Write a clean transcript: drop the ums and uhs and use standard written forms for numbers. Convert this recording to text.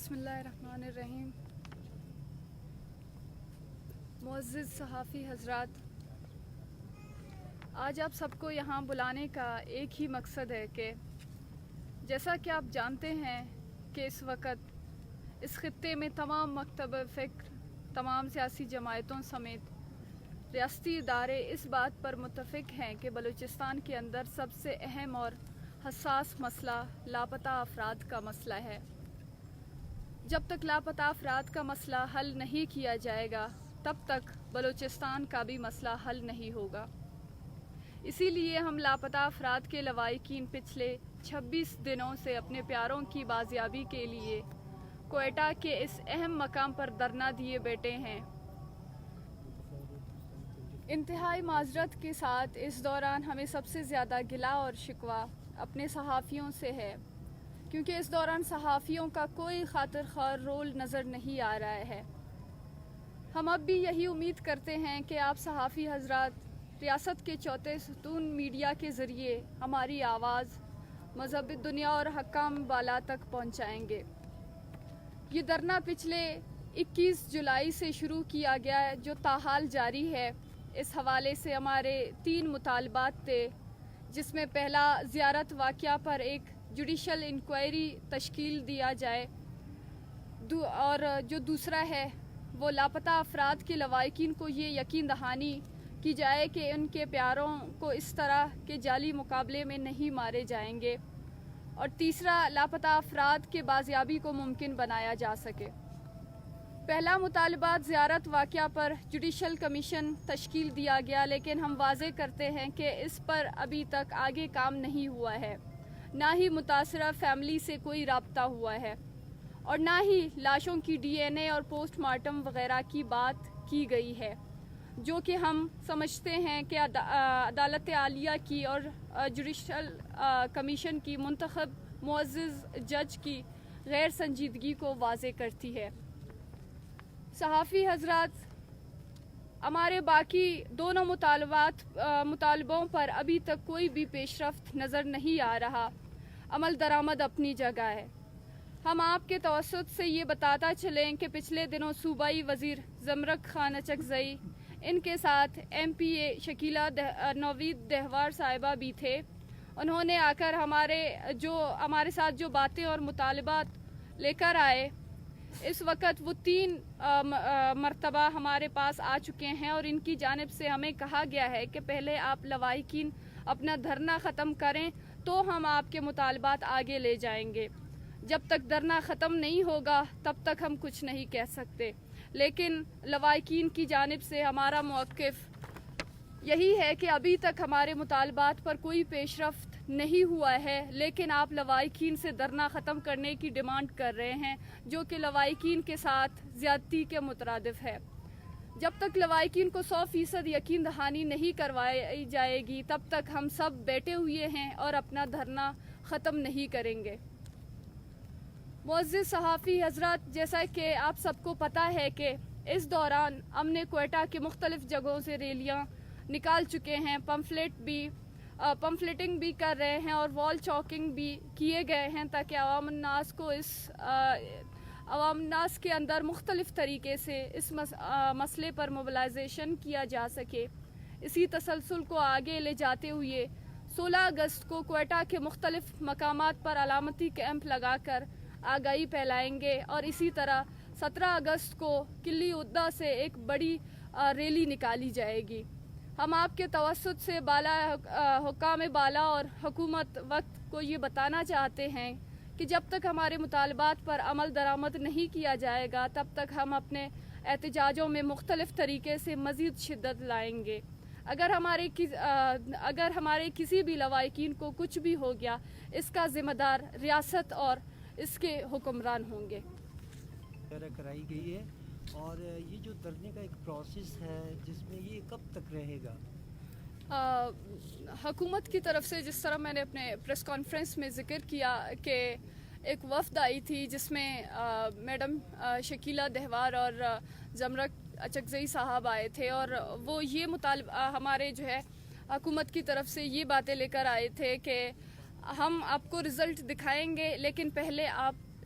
بسم اللہ الرحمن الرحیم۔ معزز صحافی حضرات، آج آپ سب کو یہاں بلانے کا ایک ہی مقصد ہے کہ جیسا کہ آپ جانتے ہیں کہ اس وقت اس خطے میں تمام مکتب فکر، تمام سیاسی جماعتوں سمیت ریاستی ادارے اس بات پر متفق ہیں کہ بلوچستان کے اندر سب سے اہم اور حساس مسئلہ لاپتہ افراد کا مسئلہ ہے۔ جب تک لاپتہ افراد کا مسئلہ حل نہیں کیا جائے گا تب تک بلوچستان کا بھی مسئلہ حل نہیں ہوگا۔ اسی لیے ہم لاپتہ افراد کے لواحقین پچھلے 26 دنوں سے اپنے پیاروں کی بازیابی کے لیے کوئٹہ کے اس اہم مقام پر دھرنا دیے بیٹھے ہیں۔ انتہائی معذرت کے ساتھ اس دوران ہمیں سب سے زیادہ گلہ اور شکوہ اپنے صحافیوں سے ہے، کیونکہ اس دوران صحافیوں کا کوئی خاطر خواہ رول نظر نہیں آ رہا ہے۔ ہم اب بھی یہی امید کرتے ہیں کہ آپ صحافی حضرات ریاست کے چوتھے ستون میڈیا کے ذریعے ہماری آواز مذہبی دنیا اور حکام بالا تک پہنچائیں گے۔ یہ دھرنا پچھلے 21 جولائی سے شروع کیا گیا ہے، جو تاحال جاری ہے۔ اس حوالے سے ہمارے 3 مطالبات تھے، جس میں پہلا زیارت واقعہ پر ایک جوڈیشل انکوائری تشکیل دیا جائے، اور جو دوسرا ہے وہ لاپتہ افراد کے لواحقین کو یہ یقین دہانی کی جائے کہ ان کے پیاروں کو اس طرح کے جعلی مقابلے میں نہیں مارے جائیں گے، اور تیسرا لاپتہ افراد کے بازیابی کو ممکن بنایا جا سکے۔ پہلا مطالبات زیارت واقعہ پر جوڈیشل کمیشن تشکیل دیا گیا، لیکن ہم واضح کرتے ہیں کہ اس پر ابھی تک آگے کام نہیں ہوا ہے، نہ ہی متاثرہ فیملی سے کوئی رابطہ ہوا ہے، اور نہ ہی لاشوں کی ڈی این اے اور پوسٹ مارٹم وغیرہ کی بات کی گئی ہے، جو کہ ہم سمجھتے ہیں کہ عدالت عالیہ کی اور جوڈیشل کمیشن کی منتخب معزز جج کی غیر سنجیدگی کو واضح کرتی ہے۔ صحافی حضرات، ہمارے باقی دونوں مطالبوں پر ابھی تک کوئی بھی پیش رفت نظر نہیں آ رہا۔ عمل درآمد اپنی جگہ ہے۔ ہم آپ کے توسط سے یہ بتاتا چلیں کہ پچھلے دنوں صوبائی وزیر زمرک خان اچکزئی، ان کے ساتھ ایم پی اے شکیلہ نوید دہوار صاحبہ بھی تھے۔ انہوں نے آ کر ہمارے ساتھ جو باتیں اور مطالبات لے کر آئے، اس وقت وہ 3 مرتبہ ہمارے پاس آ چکے ہیں، اور ان کی جانب سے ہمیں کہا گیا ہے کہ پہلے آپ لواحقین اپنا دھرنا ختم کریں تو ہم آپ کے مطالبات آگے لے جائیں گے۔ جب تک دھرنا ختم نہیں ہوگا تب تک ہم کچھ نہیں کہہ سکتے، لیکن لواحقین کی جانب سے ہمارا موقف یہی ہے کہ ابھی تک ہمارے مطالبات پر کوئی پیش رفت نہیں ہوا ہے، لیکن آپ لواحقین سے دھرنا ختم کرنے کی ڈیمانڈ کر رہے ہیں، جو کہ لواحقین کے ساتھ زیادتی کے مترادف ہے۔ جب تک لواحقین کو 100% یقین دہانی نہیں کروائی جائے گی تب تک ہم سب بیٹھے ہوئے ہیں اور اپنا دھرنا ختم نہیں کریں گے۔ معزز صحافی حضرات، جیسا کہ آپ سب کو پتہ ہے کہ اس دوران ہم نے کوئٹہ کے مختلف جگہوں سے ریلیاں نکال چکے ہیں، پمفلیٹنگ بھی کر رہے ہیں، اور وال چاکنگ بھی کیے گئے ہیں، تاکہ عوام الناس کے اندر مختلف طریقے سے اس مسئلے پر موبلائزیشن کیا جا سکے۔ اسی تسلسل کو آگے لے جاتے ہوئے 16 اگست کو کوئٹہ کے مختلف مقامات پر علامتی کیمپ لگا کر آگاہی پھیلائیں گے، اور اسی طرح 17 اگست کو کلی عدہ سے ایک بڑی ریلی نکالی جائے گی۔ ہم آپ کے توسط سے حکام بالا اور حکومت وقت کو یہ بتانا چاہتے ہیں کہ جب تک ہمارے مطالبات پر عمل درآمد نہیں کیا جائے گا تب تک ہم اپنے احتجاجوں میں مختلف طریقے سے مزید شدت لائیں گے۔ اگر ہمارے کسی بھی لواحقین کو کچھ بھی ہو گیا، اس کا ذمہ دار ریاست اور اس کے حکمران ہوں گے۔ کرائی گئی ہے، اور یہ جو دھرنے کا ایک پروسیس ہے جس میں یہ کب تک رہے گا؟ حکومت کی طرف سے، جس طرح میں نے اپنے پریس کانفرنس میں ذکر کیا کہ ایک وفد آئی تھی جس میں میڈم شکیلہ دہوار اور زمرک اچکزئی صاحب آئے تھے، اور وہ یہ مطالبہ ہمارے جو ہے حکومت کی طرف سے یہ باتیں لے کر آئے تھے کہ ہم آپ کو رزلٹ دکھائیں گے، لیکن پہلے آپ